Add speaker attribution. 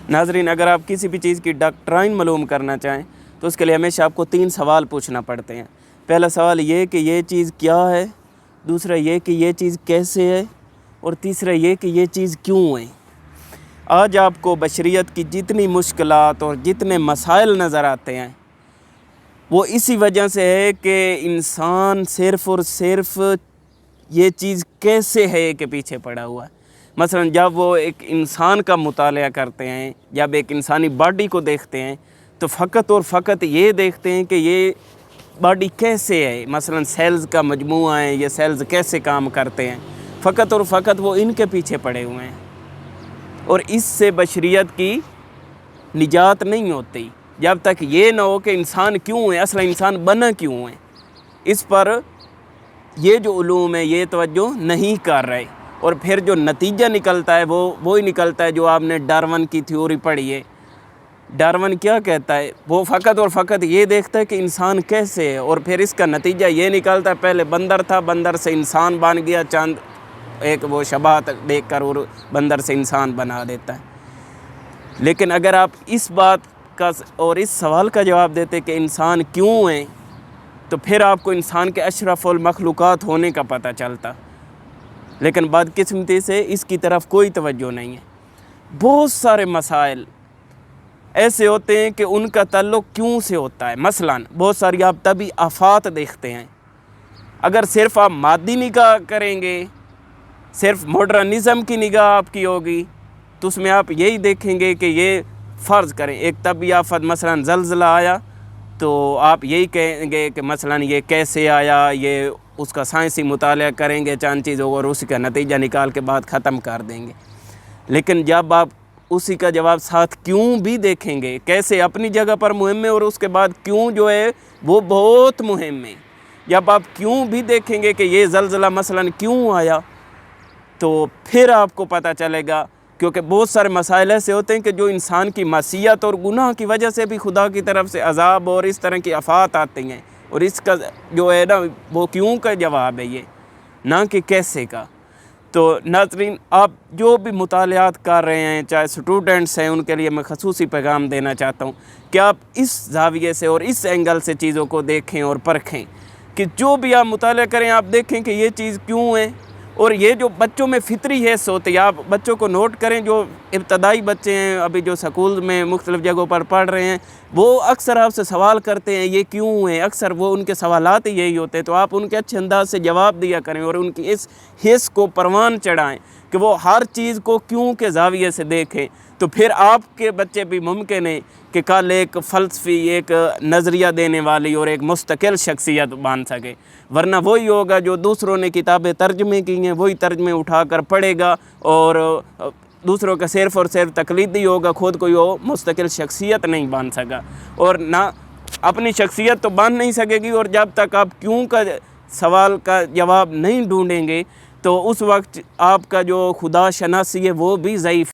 Speaker 1: ناظرین، اگر آپ کسی بھی چیز کی ڈاکٹرائن معلوم کرنا چاہیں تو اس کے لیے ہمیشہ آپ کو 3 سوال پوچھنا پڑتے ہیں۔ پہلا سوال یہ کہ یہ چیز کیا ہے، دوسرا یہ کہ یہ چیز کیسے ہے، اور تیسرا یہ کہ یہ چیز کیوں ہے۔ آج آپ کو بشریت کی جتنی مشکلات اور جتنے مسائل نظر آتے ہیں وہ اسی وجہ سے ہے کہ انسان صرف اور صرف یہ چیز کیسے ہے کے پیچھے پڑا ہوا ہے۔ مثلا جب وہ ایک انسان کا مطالعہ کرتے ہیں، جب ایک انسانی باڈی کو دیکھتے ہیں تو فقط اور فقط یہ دیکھتے ہیں کہ یہ باڈی کیسے ہے، مثلا سیلز کا مجموعہ ہے، یہ سیلز کیسے کام کرتے ہیں، فقط اور فقط وہ ان کے پیچھے پڑے ہوئے ہیں، اور اس سے بشریت کی نجات نہیں ہوتی جب تک یہ نہ ہو کہ انسان کیوں ہے، اصلا انسان بنا کیوں ہے۔ اس پر یہ جو علوم ہے یہ توجہ نہیں کر رہے، اور پھر جو نتیجہ نکلتا ہے وہ وہی نکلتا ہے جو آپ نے ڈارون کی تھیوری پڑھی ہے۔ ڈارون کیا کہتا ہے؟ وہ فقط اور فقط یہ دیکھتا ہے کہ انسان کیسے ہے، اور پھر اس کا نتیجہ یہ نکلتا ہے پہلے بندر تھا، بندر سے انسان بن گیا، چاند ایک وہ شباہت دیکھ کر اور بندر سے انسان بنا دیتا ہے۔ لیکن اگر آپ اس بات کا اور اس سوال کا جواب دیتے کہ انسان کیوں ہے، تو پھر آپ کو انسان کے اشرف المخلوقات ہونے کا پتہ چلتا، لیکن بدقسمتی سے اس کی طرف کوئی توجہ نہیں ہے۔ بہت سارے مسائل ایسے ہوتے ہیں کہ ان کا تعلق کیوں سے ہوتا ہے۔ مثلا بہت ساری آپ طبعی آفات دیکھتے ہیں، اگر صرف آپ مادی نگاہ کریں گے، صرف ماڈرنزم کی نگاہ آپ کی ہوگی تو اس میں آپ یہی دیکھیں گے کہ یہ فرض کریں ایک طبعی آفت مثلا زلزلہ آیا تو آپ یہی کہیں گے کہ مثلا یہ کیسے آیا، یہ اس کا سائنسی مطالعہ کریں گے چند چیزوں اور اسی کا نتیجہ نکال کے بعد ختم کر دیں گے۔ لیکن جب آپ اسی کا جواب ساتھ کیوں بھی دیکھیں گے، کیسے اپنی جگہ پر مہم ہے اور اس کے بعد کیوں جو ہے وہ بہت مہم ہے، جب آپ کیوں بھی دیکھیں گے کہ یہ زلزلہ مثلا کیوں آیا تو پھر آپ کو پتہ چلے گا، کیونکہ بہت سارے مسائل ایسے ہوتے ہیں کہ جو انسان کی معصیت اور گناہ کی وجہ سے بھی خدا کی طرف سے عذاب اور اس طرح کی آفات آتی ہیں، اور اس کا جو ہے نا وہ کیوں کا جواب ہے یہ، نہ کہ کیسے کا۔ تو ناظرین، آپ جو بھی مطالعات کر رہے ہیں، چاہے سٹوڈنٹس ہیں، ان کے لیے میں خصوصی پیغام دینا چاہتا ہوں کہ آپ اس زاویے سے اور اس اینگل سے چیزوں کو دیکھیں اور پرکھیں کہ جو بھی آپ مطالعہ کریں آپ دیکھیں کہ یہ چیز کیوں ہے۔ اور یہ جو بچوں میں فطری حیث ہوتی ہے، آپ بچوں کو نوٹ کریں، جو ابتدائی بچے ہیں ابھی جو سکول میں مختلف جگہوں پر پڑھ رہے ہیں، وہ اکثر آپ سے سوال کرتے ہیں یہ کیوں ہے، اکثر وہ ان کے سوالات ہی یہی ہوتے ہیں، تو آپ ان کے اچھے انداز سے جواب دیا کریں اور ان کی اس حس کو پروان چڑھائیں کہ وہ ہر چیز کو کیوں کے زاویے سے دیکھیں، تو پھر آپ کے بچے بھی ممکن ہے کہ کل ایک فلسفی، ایک نظریہ دینے والی اور ایک مستقل شخصیت بن سکے، ورنہ وہی ہوگا جو دوسروں نے کتابیں ترجمے کی ہیں وہی ترجمے اٹھا کر پڑھے گا اور دوسروں کا صرف اور صرف تقلیدی ہوگا، خود کوئی وہ مستقل شخصیت نہیں بن سکا، اور نہ اپنی شخصیت تو بن نہیں سکے گی، اور جب تک آپ کیوں کا سوال کا جواب نہیں ڈھونڈیں گے تو اس وقت آپ کا جو خدا شناسی ہے وہ بھی ضعیف